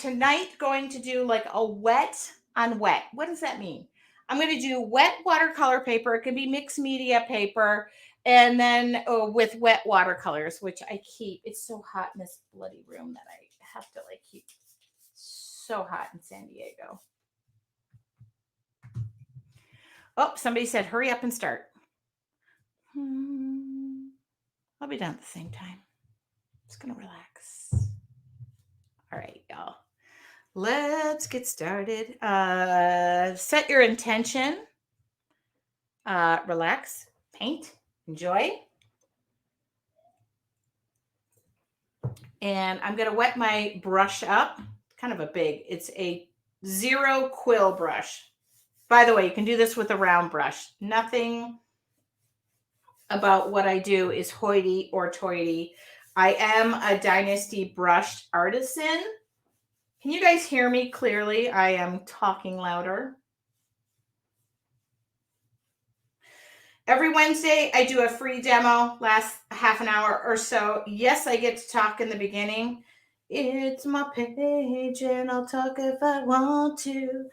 tonight going to do like a wet on wet. What does that mean? I'm going to do wet watercolor paper. It can be mixed media paper. And then with wet watercolors, which I keep. It's so hot in this bloody room that I have to like keep so hot in San Diego. Oh, somebody said, hurry up and start. I'll be done at the same time. Just going to relax. All right, y'all. Let's get started. Set your intention. Relax, paint, enjoy. And I'm going to wet my brush up. Kind of a big, it's a 0 quill brush. By the way, you can do this with a round brush. Nothing about what I do is hoity or toity. I am a Dynasty brushed artisan. Can you guys hear me clearly? I am talking louder. Every Wednesday, I do a free demo, lasts half an hour or so. Yes, I get to talk in the beginning. It's my page and I'll talk if I want to.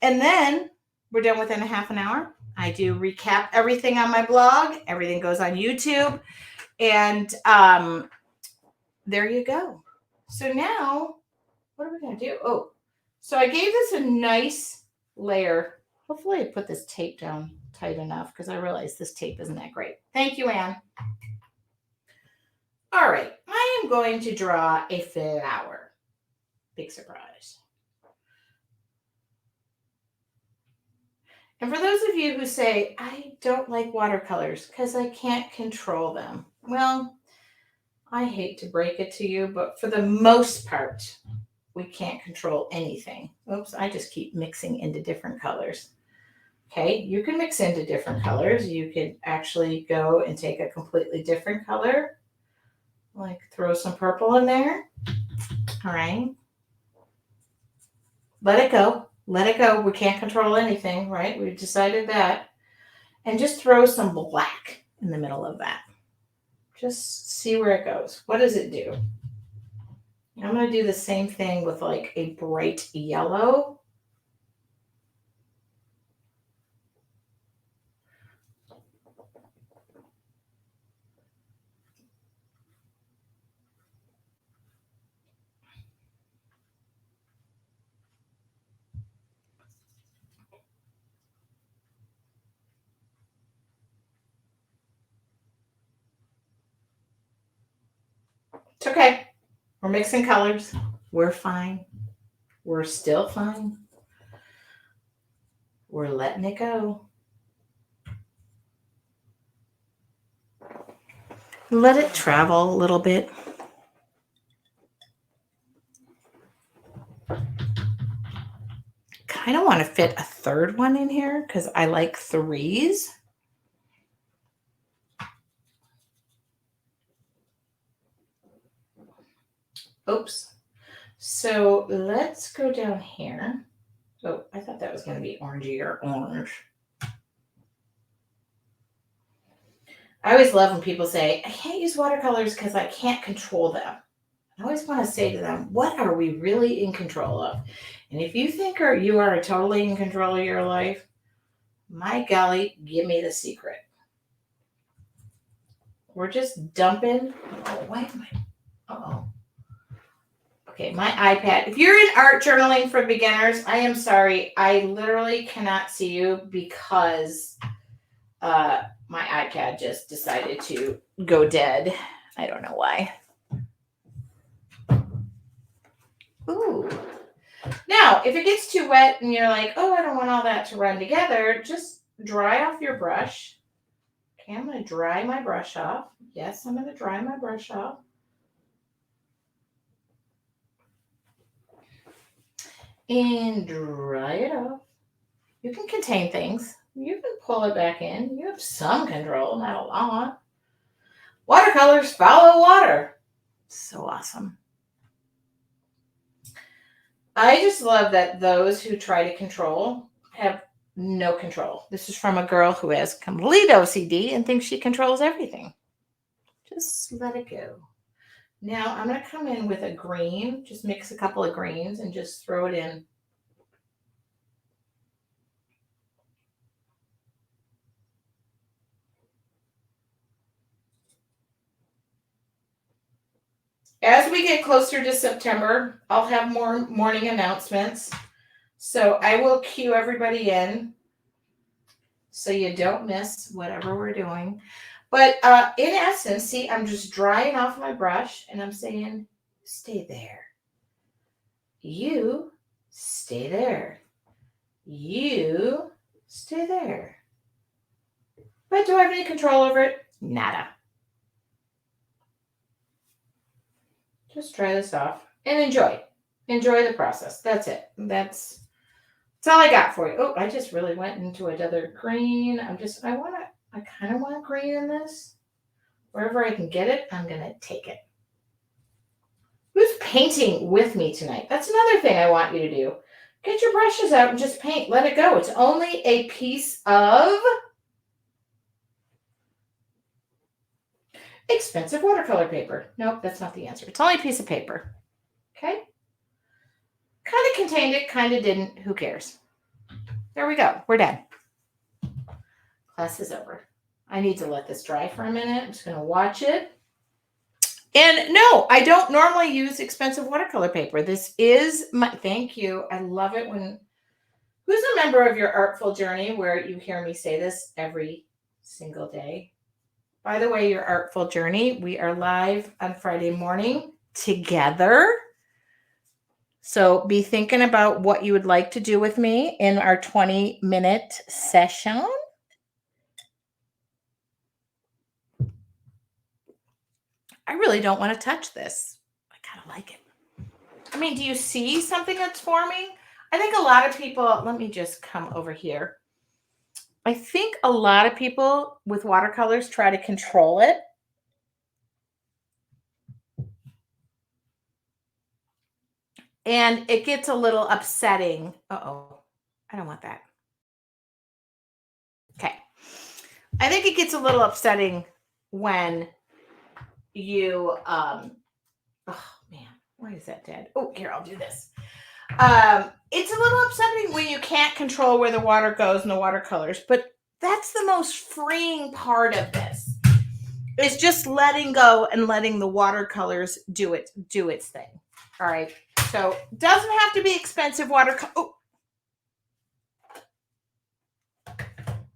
And then we're done within a half an hour. I do recap everything on my blog. Everything goes on YouTube. And there you go. So now, what are we going to do? Oh, so I gave this a nice layer. Hopefully I put this tape down tight enough because I realize this tape isn't that great. Thank you, Anne. All right, I am going to draw a flower. Big surprise. And for those of you who say, I don't like watercolors because I can't control them. Well, I hate to break it to you, but for the most part, we can't control anything. Oops, I just keep mixing into different colors. Okay, you can mix into different colors. You could actually go and take a completely different color, like throw some purple in there. All right. Let it go. Let it go. We can't control anything, right? We've decided that. And just throw some black in the middle of that. Just see where it goes. What does it do? I'm going to do the same thing with like a bright yellow. It's okay. We're mixing colors. We're fine. We're still fine. We're letting it go. Let it travel a little bit. Kind of want to fit a third one in here because I like 3s. Oops. So let's go down here. Oh, I thought that was going to be orangey or orange. I always love when people say, I can't use watercolors because I can't control them. I always want to say to them, what are we really in control of? And if you think you are totally in control of your life, my golly, give me the secret. We're just dumping. Oh, why am I? Uh-oh. Okay, my iPad. If you're in art journaling for beginners, I am sorry. I literally cannot see you because my iPad just decided to go dead. I don't know why. Ooh. Now, if it gets too wet and you're like, oh, I don't want all that to run together, just dry off your brush. Okay, I'm going to dry my brush off. Yes, I'm going to dry my brush off. And dry it off. You can contain things. You can pull it back in. You have some control, not a lot. Watercolors follow water. So awesome. I just love that those who try to control have no control. This is from a girl who has complete OCD and thinks she controls everything. Just let it go. Now I'm going to come in with a green, just mix a couple of greens and just throw it in. As we get closer to September, I'll have more morning announcements. So I will cue everybody in so you don't miss whatever we're doing. But in essence, see, I'm just drying off my brush and I'm saying, stay there. You stay there. You stay there. But do I have any control over it? Nada. Just try this off and enjoy. Enjoy the process. That's it. That's all I got for you. Oh, I just really went into another green. I kind of want green in this. Wherever I can get it, I'm going to take it. Who's painting with me tonight? That's another thing I want you to do. Get your brushes out and just paint. Let it go. It's only a piece of expensive watercolor paper. Nope, that's not the answer. It's only a piece of paper. Okay? Kind of contained it, kind of didn't. Who cares? There we go. We're done. Class is over. I need to let this dry for a minute. I'm just going to watch it. And no, I don't normally use expensive watercolor paper. This is my, thank you. I love it when, who's a member of your Artful Journey where you hear me say this every single day? By the way, your Artful Journey, we are live on Friday morning together. So be thinking about what you would like to do with me in our 20-minute session. I really don't want to touch this. I kind of like it. I mean, do you see something that's forming? I think a lot of people, let me just come over here. I think a lot of people with watercolors try to control it. And it gets a little upsetting. Uh-oh, I don't want that. Okay. I think it gets a little upsetting when you, oh man, why is that dead? Oh, here, I'll do this. It's a little upsetting when you can't control where the water goes in the watercolors, but that's the most freeing part of this. It's just letting go and letting the watercolors do its thing. All right. So it doesn't have to be expensive watercolor. Oh.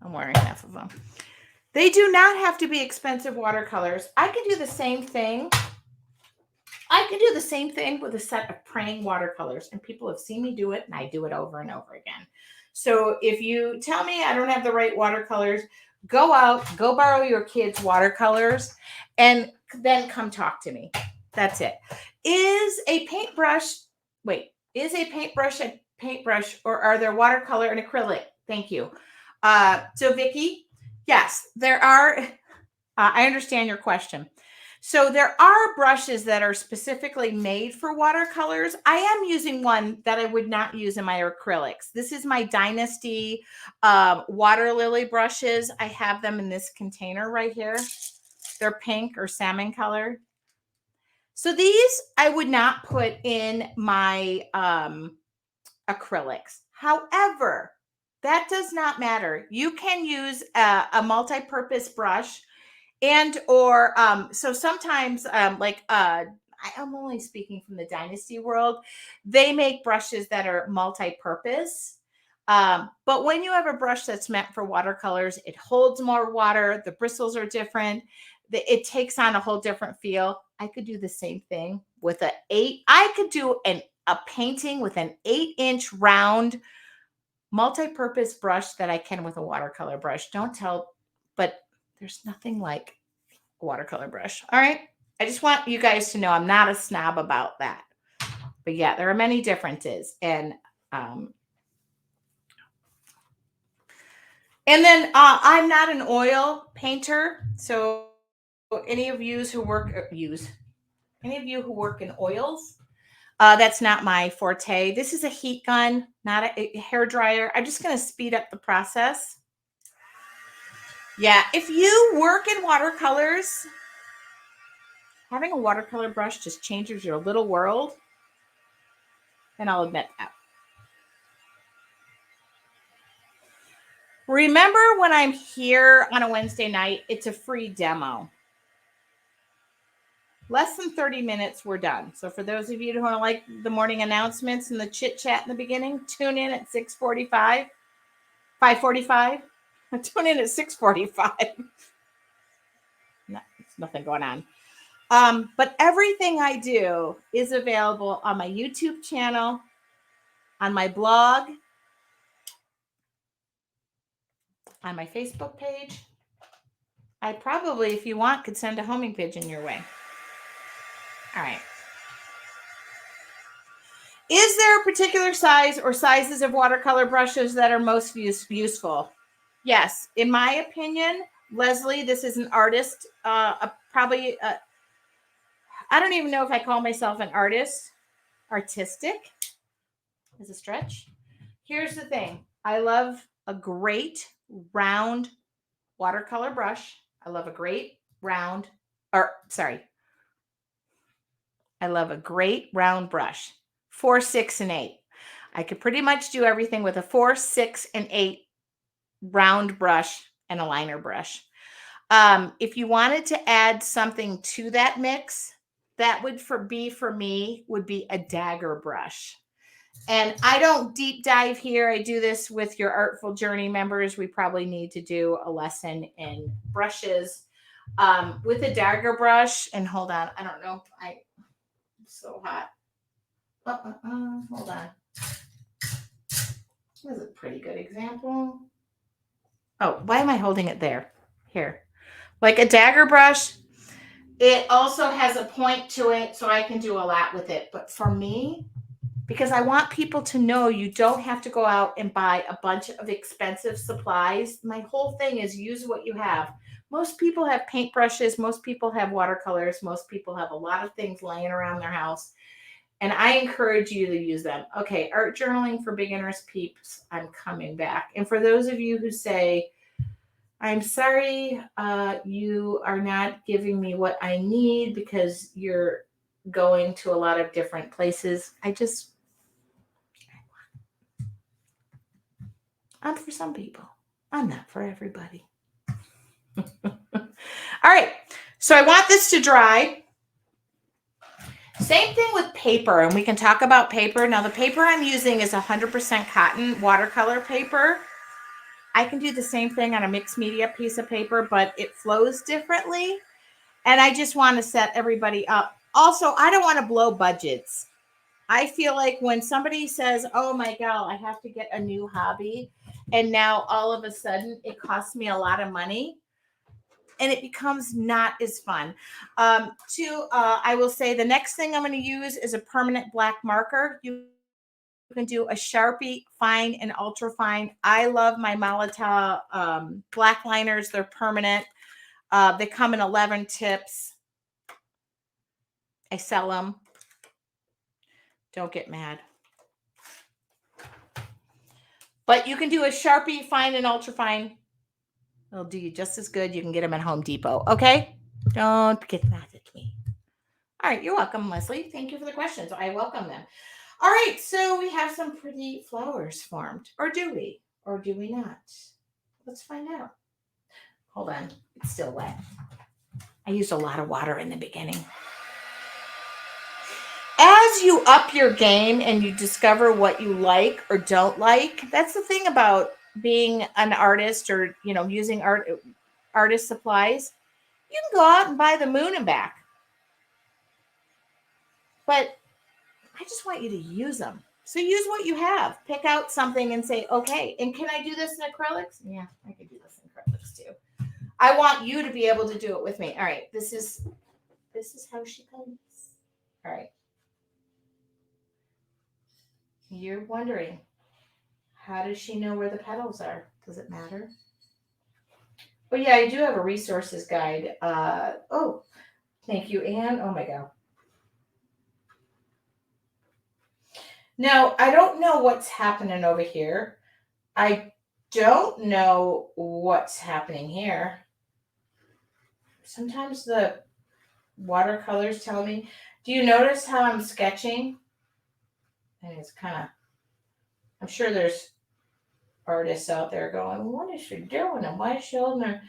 I'm wearing half of them. They do not have to be expensive watercolors. I can do the same thing. I can do the same thing with a set of praying watercolors, and people have seen me do it, and I do it over and over again. So if you tell me I don't have the right watercolors, go out, go borrow your kids' watercolors, and then come talk to me. That's it. Is a paintbrush a paintbrush, or are there watercolor and acrylic? Thank you. So Vicki, yes, there are. I understand your question. So there are brushes that are specifically made for watercolors. I am using one that I would not use in my acrylics. This is my Dynasty water lily brushes. I have them in this container right here. They're pink or salmon color. So these I would not put in my acrylics. However, that does not matter. You can use a multi-purpose brush. And or so sometimes I'm only speaking from the Dynasty world. They make brushes that are multi-purpose. But when you have a brush that's meant for watercolors, it holds more water. The bristles are different. It takes on a whole different feel. I could do the same thing with I could do a painting with an 8-inch round multi-purpose brush that I can with a watercolor brush. But there's nothing like a watercolor brush. All right. I just want you guys to know I'm not a snob about that. But yeah, there are many differences. And then I'm not an oil painter. So any of you who work in oils, that's not my forte. This is a heat gun, not a hair dryer. I'm just going to speed up the process. Yeah, if you work in watercolors, having a watercolor brush just changes your little world. And I'll admit that. Remember when I'm here on a Wednesday night, it's a free demo. Less than 30 minutes, we're done. So for those of you who don't like the morning announcements and the chit chat in the beginning, tune in at 6:45, 5:45. Tune in at 6:45. No, there's nothing going on. But everything I do is available on my YouTube channel, on my blog, on my Facebook page. I probably, if you want, could send a homing pigeon your way. All right. Is there a particular size or sizes of watercolor brushes that are most useful? Yes. In my opinion, Leslie, this is an artist. I don't even know if I call myself an artist. Artistic is a stretch. Here's the thing. I love a great round watercolor brush. I love a great round brush. 4, 6, and 8. I could pretty much do everything with a 4, 6, and 8 round brush and a liner brush. If you wanted to add something to that mix, that would for me would be a dagger brush. And I don't deep dive here. I do this with your Artful Journey members. We probably need to do a lesson in brushes with a dagger brush. And hold on, I don't know. I'm so hot. Hold on. This is a pretty good example. Oh, why am I holding it there? Here. Like a dagger brush, it also has a point to it, so I can do a lot with it. But for me, because I want people to know you don't have to go out and buy a bunch of expensive supplies. My whole thing is use what you have. Most people have paintbrushes. Most people have watercolors. Most people have a lot of things laying around their house. And I encourage you to use them. Okay, art journaling for beginners peeps, I'm coming back. And for those of you who say, I'm sorry, you are not giving me what I need because you're going to a lot of different places. I'm for some people. I'm not for everybody. All right, so I want this to dry. Same thing with paper, and we can talk about paper. Now, the paper I'm using is 100% cotton watercolor paper. I can do the same thing on a mixed media piece of paper, but it flows differently. And I just want to set everybody up. Also, I don't want to blow budgets. I feel like when somebody says, oh my God, I have to get a new hobby, and now all of a sudden it costs me a lot of money, and it becomes not as fun. I will say the next thing I'm going to use is a permanent black marker. You can do a Sharpie, fine and ultra fine. I love my Malata black liners. They're permanent. They come in 11 tips. I sell them. Don't get mad. But you can do a Sharpie, fine and ultra fine. It'll do you just as good. You can get them at Home Depot. Okay? Don't get mad at me. All right. You're welcome, Leslie. Thank you for the questions. I welcome them. All right. So we have some pretty flowers formed. Or do we? Or do we not? Let's find out. Hold on. It's still wet. I used a lot of water in the beginning. As you up your game and you discover what you like or don't like, that's the thing about being an artist or, using artist supplies. You can go out and buy the moon and back. But I just want you to use them. So use what you have. Pick out something and say, okay, and can I do this in acrylics? Yeah, I can do this in acrylics too. I want you to be able to do it with me. All right, this is how she comes. All right. You're wondering, how does she know where the petals are? Does it matter? Oh, yeah, I do have a resources guide. Thank you, Anne. Oh, my God. Now, I don't know what's happening over here. I don't know what's happening here. Sometimes the watercolors tell me. Do you notice how I'm sketching? And it's kind of, I'm sure there's artists out there going, what is she doing? And why is she holding her?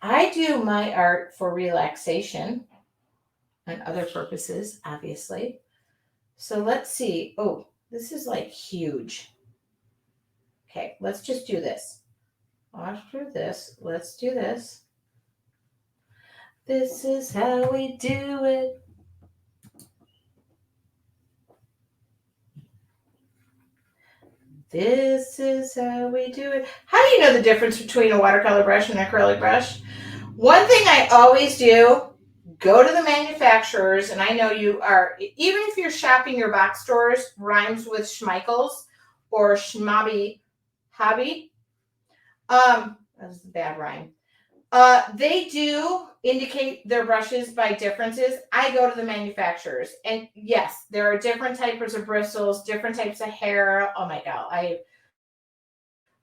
I do my art for relaxation and other purposes, obviously. So let's see. Oh, this is like huge. Okay, let's just do this. After this, let's do this. This is how we do it. This is how we do it. How do you know the difference between a watercolor brush and an acrylic brush? One thing I always do, go to the manufacturers, and I know you are, even if you're shopping your box stores, rhymes with Schmeichels or Schmobby Hobby. That's a bad rhyme. They do indicate their brushes by differences. I go to the manufacturers, and yes, there are different types of bristles, different types of hair. Oh my God, I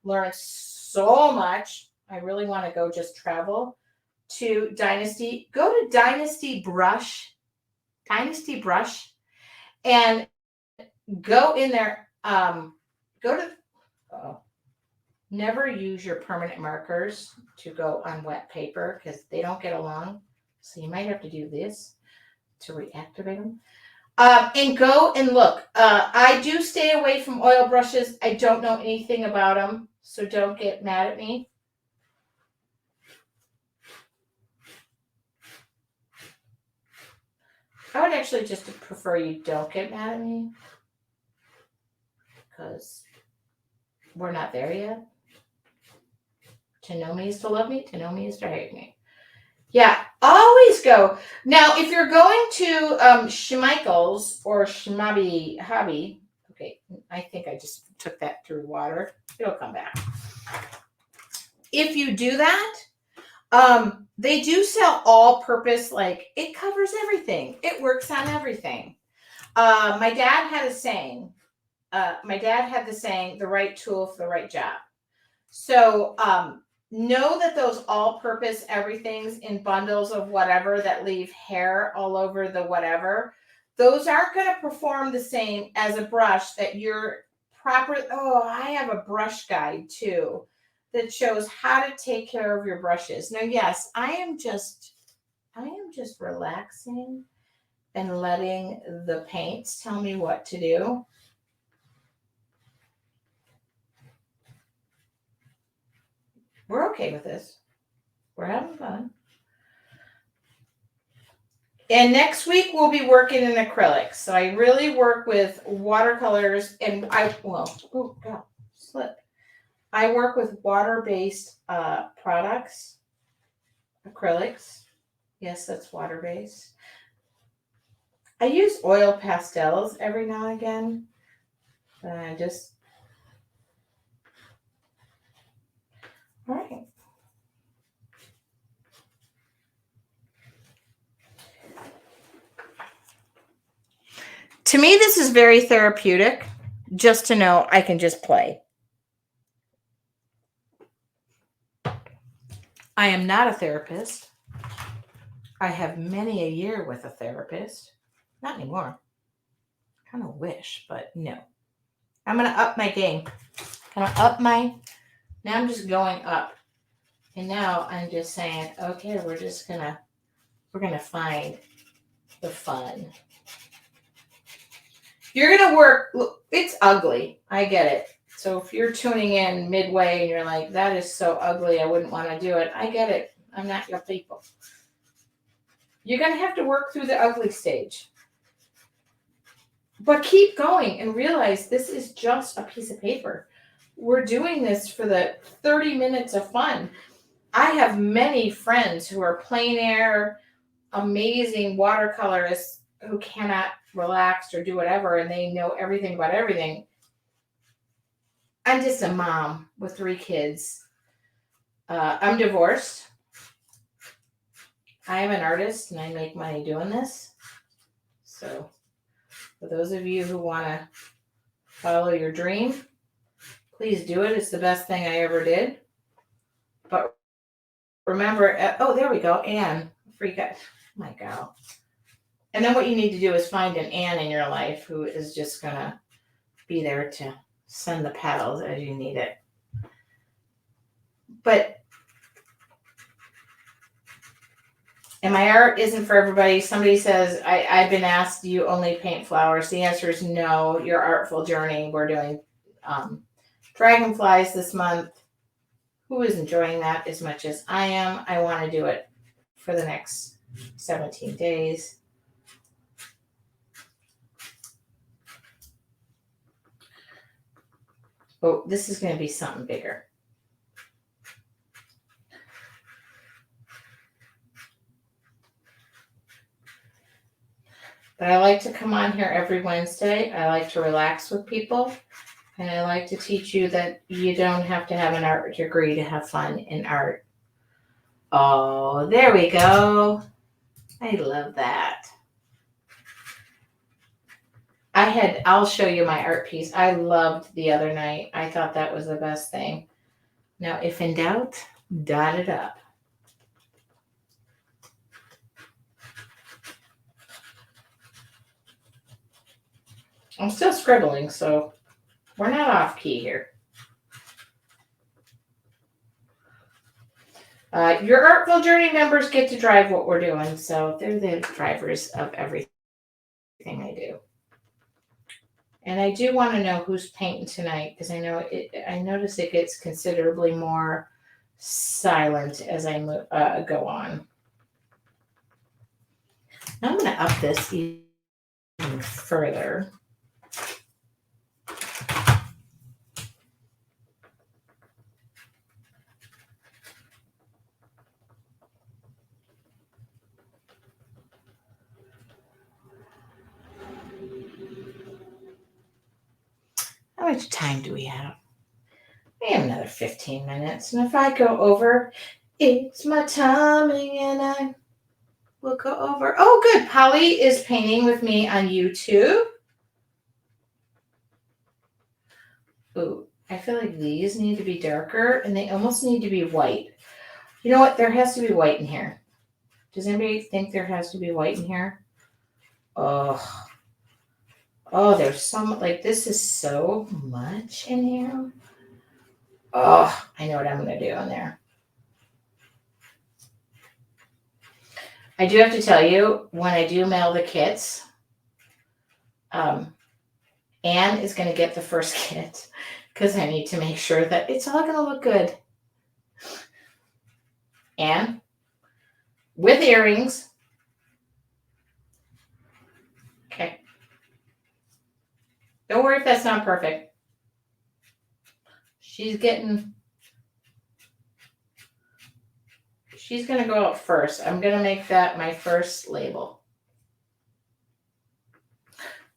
learned so much. I really want to go just travel to Dynasty. Go to Dynasty Brush, and go in there. Go to. Never use your permanent markers to go on wet paper because they don't get along. So you might have to do this to reactivate them. And go and look. I do stay away from oil brushes. I don't know anything about them, so don't get mad at me. I would actually just prefer you don't get mad at me because we're not there yet. To know me is to love me. To know me is to hate me. Yeah, always go. Now, if you're going to Schmeichel's or Schmobby Hobby, okay, I think I just took that through water. It'll come back. If you do that, they do sell all-purpose, like it covers everything. It works on everything. My dad had a saying. The right tool for the right job. So know that those all-purpose everythings in bundles of whatever that leave hair all over the whatever, those aren't going to perform the same as a brush that you're proper. Oh, I have a brush guide too that shows how to take care of your brushes. Now, yes, I am just relaxing and letting the paints tell me what to do. We're okay with this. We're having fun. And next week we'll be working in acrylics. So I really work with watercolors and I work with water-based products, acrylics. Yes, that's water-based. I use oil pastels every now and again. All right. To me, this is very therapeutic, just to know I can just play. I am not a therapist. I have many a year with a therapist. Not anymore. Kind of wish, but no. I'm going to up my game. Now I'm just going up. And now I'm just saying, okay, we're going to find the fun. You're going to work. Look, it's ugly. I get it. So if you're tuning in midway and you're like, that is so ugly, I wouldn't want to do it. I get it. I'm not your people. You're going to have to work through the ugly stage. But keep going and realize this is just a piece of paper. We're doing this for the 30 minutes of fun. I have many friends who are plein air, amazing watercolorists who cannot relax or do whatever, and they know everything about everything. I'm just a mom with 3 kids. I'm divorced. I am an artist, and I make money doing this. So for those of you who want to follow your dream, please do it. It's the best thing I ever did. But remember, oh, there we go. Anne, freak out. My God. And then what you need to do is find an Ann in your life who is just going to be there to send the petals as you need it. But, and my art isn't for everybody. Somebody says, I've been asked, do you only paint flowers? The answer is no. Your artful journey. We're doing dragonflies this month. Who is enjoying that as much as I am? I want to do it for the next 17 days. Oh, this is going to be something bigger. But I like to come on here every Wednesday. I like to relax with people. And I like to teach you that you don't have to have an art degree to have fun in art. Oh, there we go. I love that. I'll show you my art piece. I loved the other night. I thought that was the best thing. Now, if in doubt, dot it up. I'm still scribbling, so we're not off key here. Your Artful Journey members get to drive what we're doing, so they're the drivers of everything I do. And I do want to know who's painting tonight, because I notice it gets considerably more silent as I go on. I'm going to up this even further. How much time do we have? We have another 15 minutes. And if I go over, it's my timing and I will go over. Oh, good. Polly is painting with me on YouTube. Ooh, I feel like these need to be darker and they almost need to be white. You know what? There has to be white in here. Does anybody think there has to be white in here? Oh, there's some, like, this is so much in here. Oh, I know what I'm going to do in there. I do have to tell you, when I do mail the kits, Anne is going to get the first kit because I need to make sure that it's all going to look good. Anne, with earrings. Okay. Don't worry if that's not perfect. She's going to go out first. I'm going to make that my first label.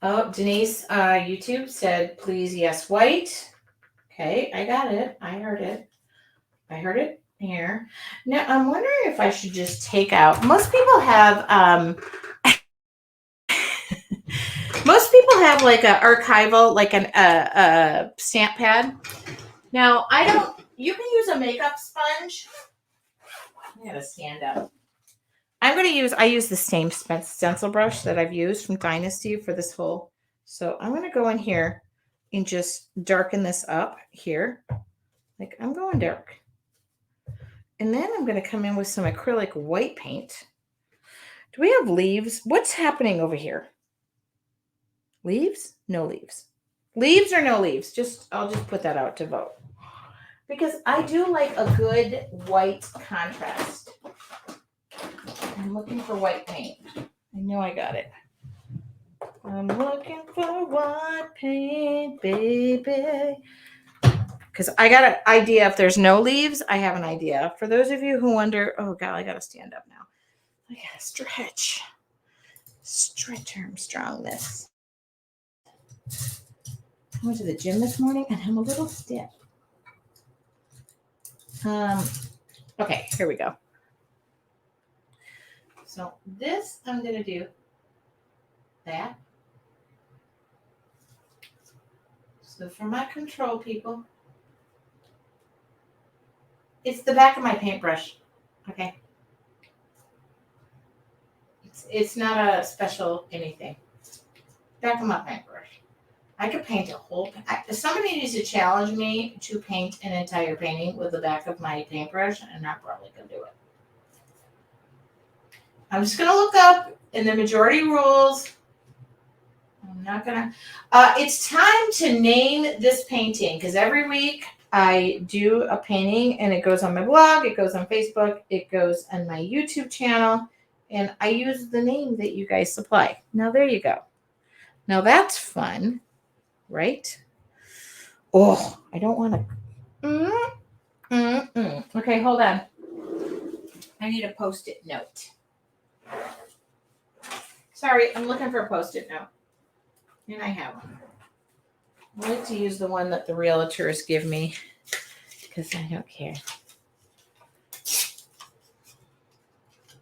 Oh, Denise, YouTube said, please, yes, white. Okay, I got it. I heard it. I heard it here. Now, I'm wondering if I should just take out, most people have like an archival, like a stamp pad. Now, you can use a makeup sponge. I gotta stand up. I use the same stencil brush that I've used from Dynasty for this whole. So I'm going to go in here and just darken this up here. Like I'm going dark. And then I'm going to come in with some acrylic white paint. Do we have leaves? What's happening over here? Leaves? No leaves. Leaves or no leaves? I'll just put that out to vote. Because I do like a good white contrast. I'm looking for white paint. I know I got it. I'm looking for white paint, baby. Because I got an idea. If there's no leaves, I have an idea. For those of you who wonder, oh, God, I got to stand up now. I got to stretch. Stretch Armstrongness. I went to the gym this morning, and I'm a little stiff. Okay, here we go. So this, I'm going to do that. So for my control, people, it's the back of my paintbrush. Okay. It's not a special anything. Back of my paintbrush. I could paint a whole. If somebody needs to challenge me to paint an entire painting with the back of my paintbrush, I'm not probably gonna do it. I'm just gonna look up in the majority rules. I'm not gonna. It's time to name this painting because every week I do a painting and it goes on my blog, it goes on Facebook, it goes on my YouTube channel, and I use the name that you guys supply. Now there you go. Now that's fun, right? Oh, I don't want to. Okay, hold on. I need a Post-it note. Sorry, I'm looking for a Post-it note. And I have one. I like to use the one that the realtors give me because I don't care.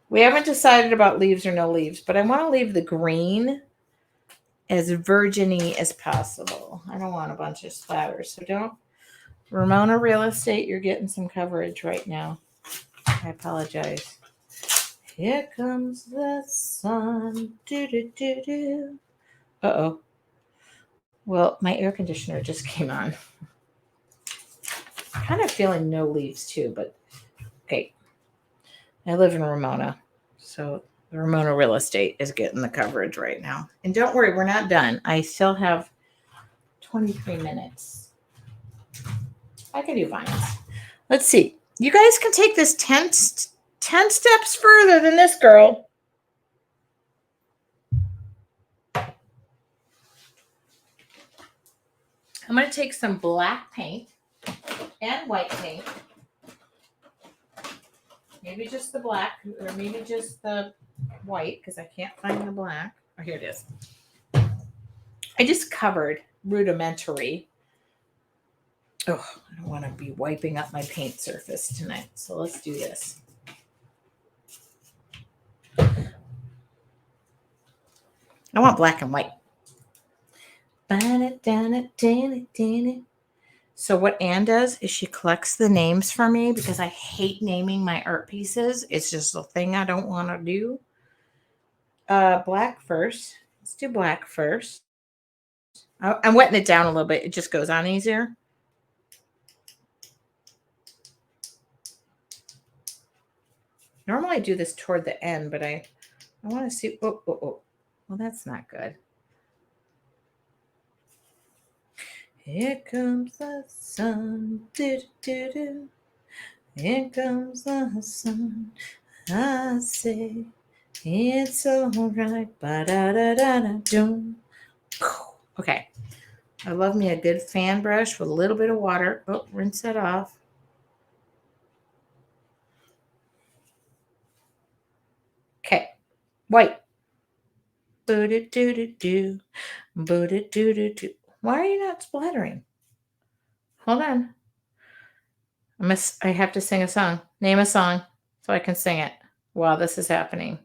We haven't decided about leaves or no leaves, but I want to leave the green as virgin-y as possible. I don't want a bunch of splatters, so don't. Ramona Real Estate, you're getting some coverage right now. I apologize. Here comes the sun. Do-do-do-do. Uh-oh. Well, my air conditioner just came on. I'm kind of feeling no leaves too, but okay. I live in Ramona, so the Ramona Real Estate is getting the coverage right now. And don't worry, we're not done. I still have 23 minutes. I can do vines. Let's see. You guys can take this 10 steps further than this girl. I'm going to take some black paint and white paint. Maybe just the black, or maybe just the white, because I can't find the black. Oh, here it is. I just covered rudimentary. Oh, I don't want to be wiping up my paint surface tonight, so let's do this. I want black and white. So what Anne does is she collects the names for me because I hate naming my art pieces. It's just a thing I don't want to do. Black first. Let's do black first. I'm wetting it down a little bit. It just goes on easier. Normally I do this toward the end, but I want to see. Oh. Well, that's not good. Here comes the sun. Do-do-do-do. Here comes the sun. I say it's all right. Ba-da-da-da-da-doom. Okay. I love me a good fan brush with a little bit of water. Oh, rinse that off. Okay. White. Boo-do-do-do-do. Boo-do-do-do-do. Why are you not splattering? Hold on. I have to sing a song. Name a song so I can sing it while this is happening.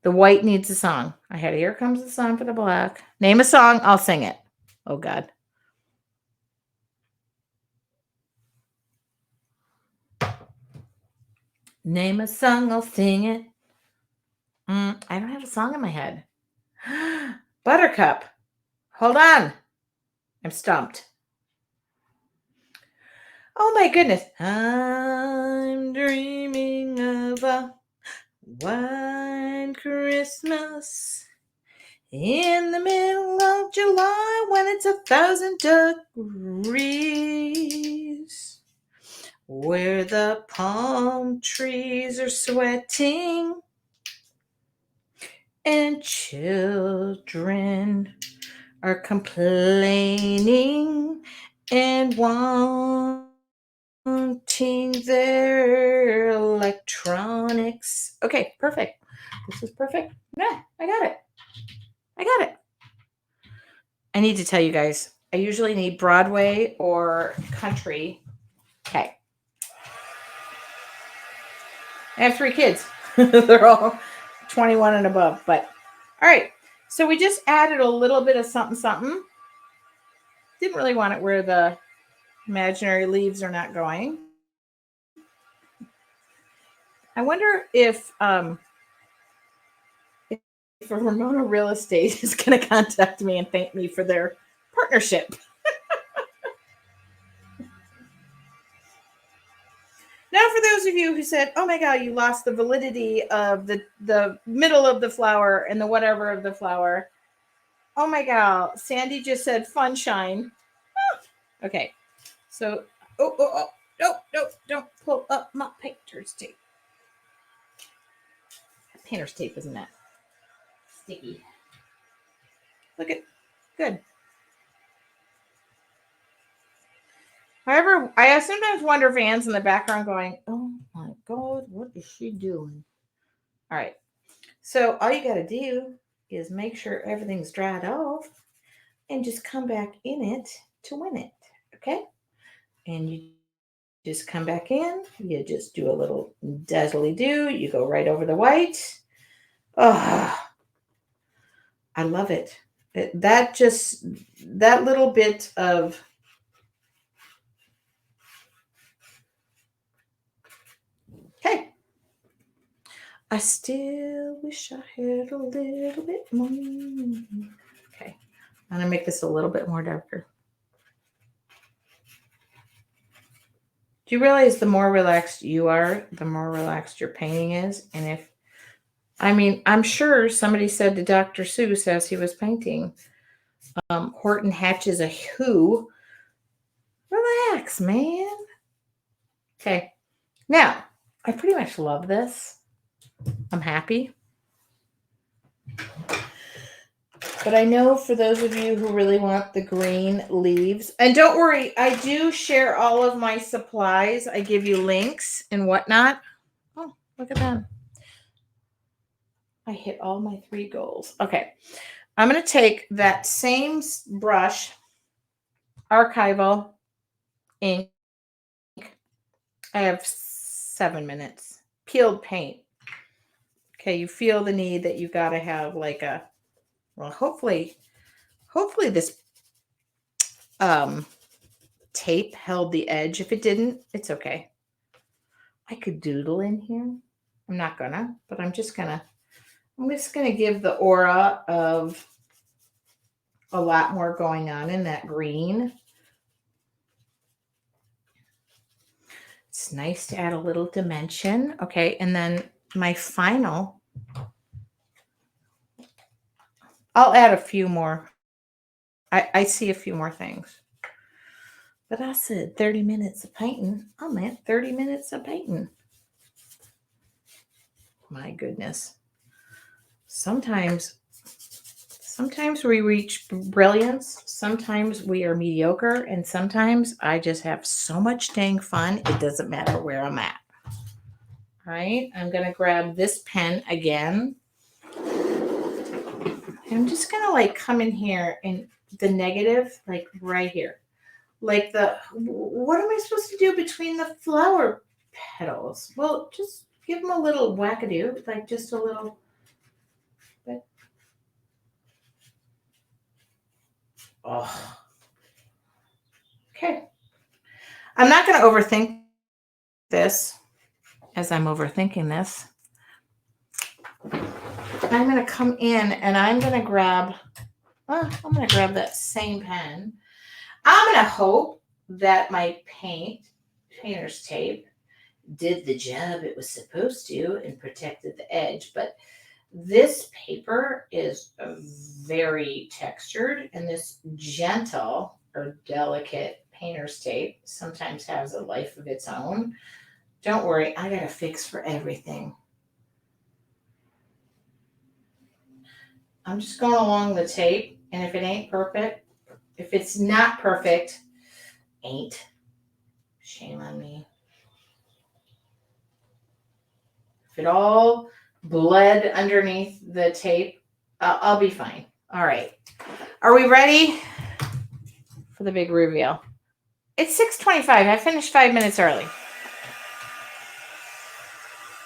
The white needs a song. I had Here Comes the Sun for the black. Name a song. I'll sing it. Oh, God. Name a song. I'll sing it. I don't have a song in my head. Buttercup. Hold on. I'm stumped. Oh, my goodness. I'm dreaming of a white Christmas in the middle of July when it's 1,000 degrees, where the palm trees are sweating and children are complaining and wanting their electronics. Okay, perfect. This is perfect. Yeah, I got it. I need to tell you guys, I usually need Broadway or country. Okay. I have 3 kids. They're all 21 and above. But all right. So we just added a little bit of something. Didn't really want it where the imaginary leaves are not going. I wonder if for Ramona Real Estate is going to contact me and thank me for their partnership. Now, for those of you who said, oh my God, you lost the validity of the middle of the flower and the whatever of the flower. Oh my God, Sandy just said fun shine. Oh. Okay, so, no, don't pull up my painter's tape. Painter's tape isn't that sticky. Look at, good. However, I sometimes wonder if Anne's in the background going, oh my God, what is she doing? All right. So all you got to do is make sure everything's dried off and just come back in it to win it. Okay. And you just come back in. You just do a little dazzly do. You go right over the white. Oh, I love it. That little bit of okay. I still wish I had a little bit more. Okay. I'm going to make this a little bit more darker. Do you realize the more relaxed you are, the more relaxed your painting is? And I'm sure somebody said to Dr. Seuss as he was painting, Horton hatches a who. Relax, man. Okay. Now, I pretty much love this. I'm happy. But I know for those of you who really want the green leaves, and don't worry, I do share all of my supplies. I give you links and whatnot. Oh, look at that. I hit all my 3 goals. Okay. I'm going to take that same brush, archival ink. I have 7 minutes. Peeled paint. Okay, you feel the need that you got to have like a, well, hopefully this tape held the edge. If it didn't, it's okay. I could doodle in here. I'm not gonna, but I'm just gonna give the aura of a lot more going on in that green. It's nice to add a little dimension. Okay, and then my final, I'll add a few more. I see a few more things. But I said 30 minutes of painting. I'm at 30 minutes of painting. My goodness. Sometimes we reach brilliance. Sometimes we are mediocre. And sometimes I just have so much dang fun. It doesn't matter where I'm at. All right. I'm going to grab this pen again. I'm just going to like come in here in the negative, like right here. Like what am I supposed to do between the flower petals? Well, just give them a little wackadoo, like just a little bit. Oh. Okay. I'm not going to overthink this as I'm overthinking this. I'm going to come in and I'm going to grab that same pen. I'm going to hope that my painter's tape did the job it was supposed to and protected the edge. But this paper is very textured, and this gentle or delicate painter's tape sometimes has a life of its own. Don't worry, I got a fix for everything. I'm just going along the tape, and if it ain't perfect, if it's not perfect, shame on me. If it all bled underneath the tape, I'll be fine. All right. Are we ready for the big reveal? It's 6:25. I finished 5 minutes early.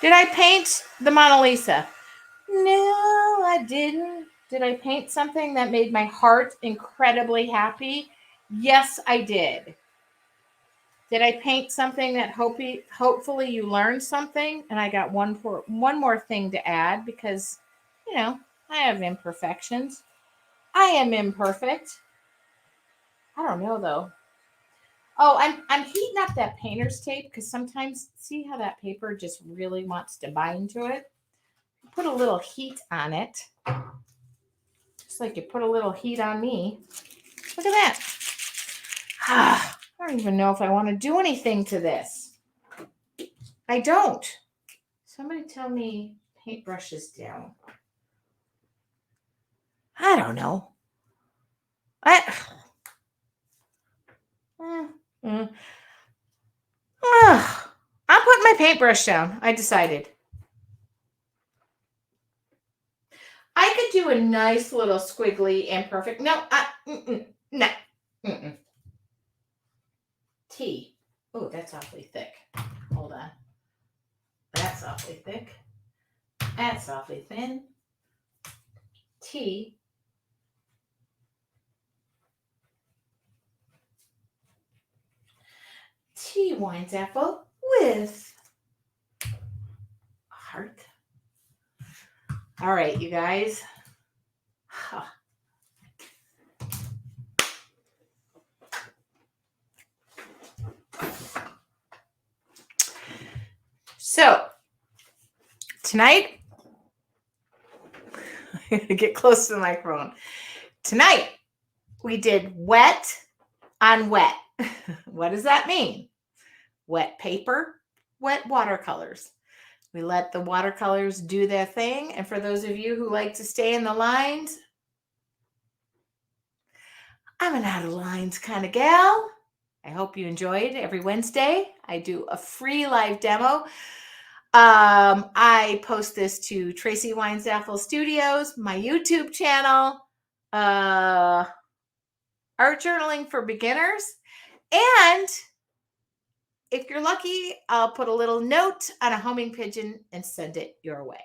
Did I paint the Mona Lisa? No, I didn't. Did I paint something that made my heart incredibly happy? Yes, I did. Did I paint something that hopefully you learned something? And I got one more thing to add because, I have imperfections. I am imperfect. I don't know though. Oh, I'm heating up that painter's tape because sometimes see how that paper just really wants to bind to it. Put a little heat on it, just like you put a little heat on me. Look at that. I don't even know if I want to do anything to this. I don't. Somebody tell me paintbrushes down. I don't know. I'm putting my paintbrush down. I decided. I could do a nice little squiggly imperfect. No, no. T. Oh, that's awfully thick. Hold on. That's awfully thick. That's awfully thin. T. T wines apple with a heart. All right, you guys. So tonight, I'm gonna get close to the microphone. Tonight, we did wet on wet. What does that mean? Wet paper, wet watercolors. We let the watercolors do their thing. And for those of you who like to stay in the lines, I'm an out of lines kind of gal. I hope you enjoyed. Every Wednesday, I do a free live demo. I post this to Tracy Weinsaffel Studios, my YouTube channel, Art Journaling for Beginners. And if you're lucky, I'll put a little note on a homing pigeon and send it your way.